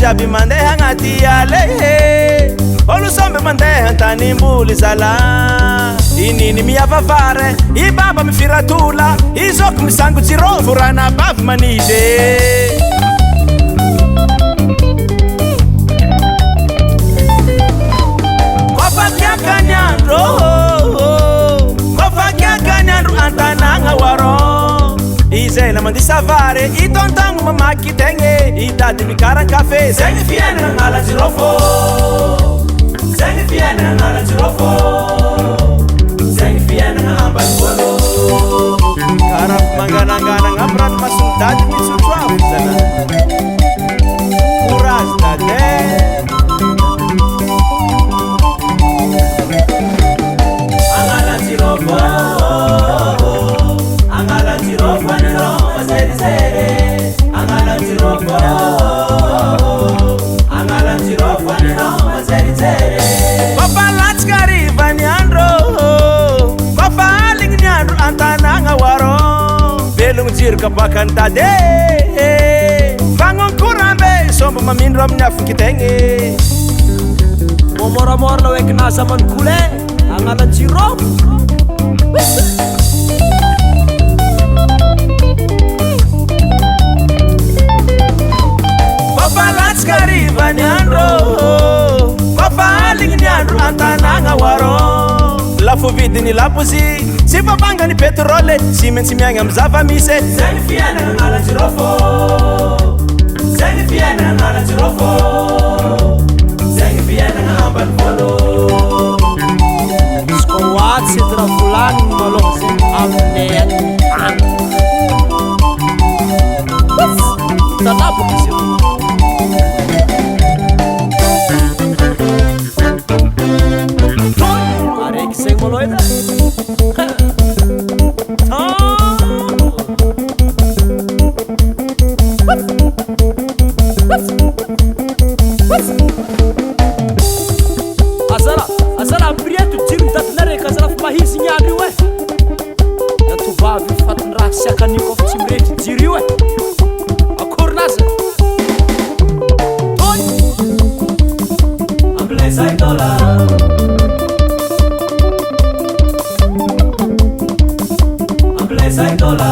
jiaby mandeha agnaty ale olo samby mandeha an-tanimboly zala ininy miavavare I baba mifiratola izoko misango jirovo rana bavy manidy kofakiakanyandro an-tanagna waro izay la mandisavare itontagno mamaky tegny itady mikaran kafe zegny fiainana agnala jirofo zegny fiainana agnala jirofo zegny fiainana ambanivolo kara manganangana agnaby rano masony dady mitsotro avo zana courage dade agnala jirofo agnala jirofo aniroma zerizere agnala jirofo agnala jirofo aniroma zerizere kofa latsika riva ny andro kofa aligny ny andro an-tanagna waro velogno jiroka baka ny tady fagnonkorambe somba mamindro amin'ny afaky tegny moramora la weky nasa mankule agnala jirofo kofa latsika riva ny andro kofa aligny ny andro an-tanagna waro lafo vidiny lapozy tsy fapangany petrole tsy maintsy miagny amy zava-misy zegny fiainana agnala jirofo zegny fiainana agnala jirofo zegny fiainana ambanivolo izy ko oaty sety raha volaniny maloha zegny aminay agny tanaboko izy areky zegny maloha edy azara ampireto jiro midatinareka azara fa mahizigny andro io natovavy fatiny raha siakaniko fa tsy mirehitry jiro io akorynazy toy ambilezay dola ambilezay dola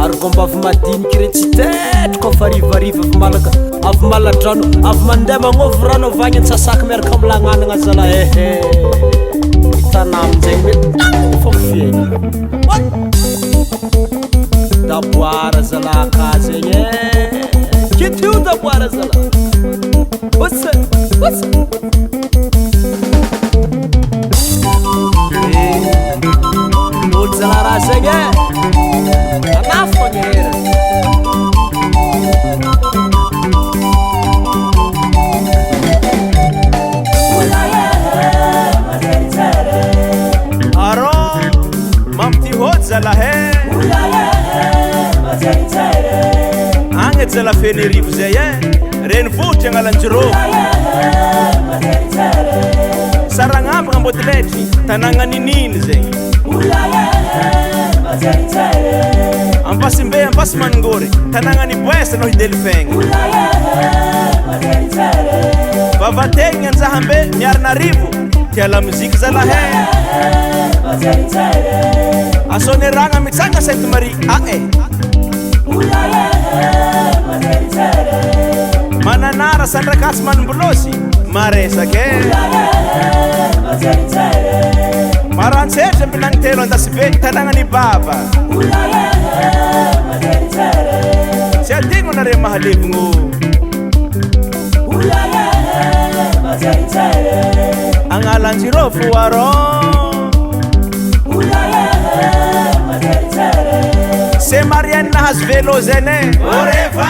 aroko avy madiniky re tsy tetro kofa rivariva avy malaka avy maladrano avy mandeha magnovy rano avagny antsasaky miaraka amy lagnanagna zala hitanà amin'izay mety fa mifiaigny daboara zala ka zegny kitio daboara zala ose olo zala raha zegny anafagny hera aro mampitihôdy zalahe agny edy zala fenerivo zay reny votry agnalanjiro saragnambagna ambotiletry tanagna nininy zegny ampasimbe ampasy manongory tanagna ny boesa no hidelifegny vavategny anjahambe miarina rivo tiala muziky zalahe asoneragna mitsanga Sainte Marie mananara sandrakasy manombolosy maresake marantsetra ambinagny telo andasibe tanagna ny baba tsy adigno nare mahalevogno agnalanjirofo aro se Marianne nahazo velo zene ore fa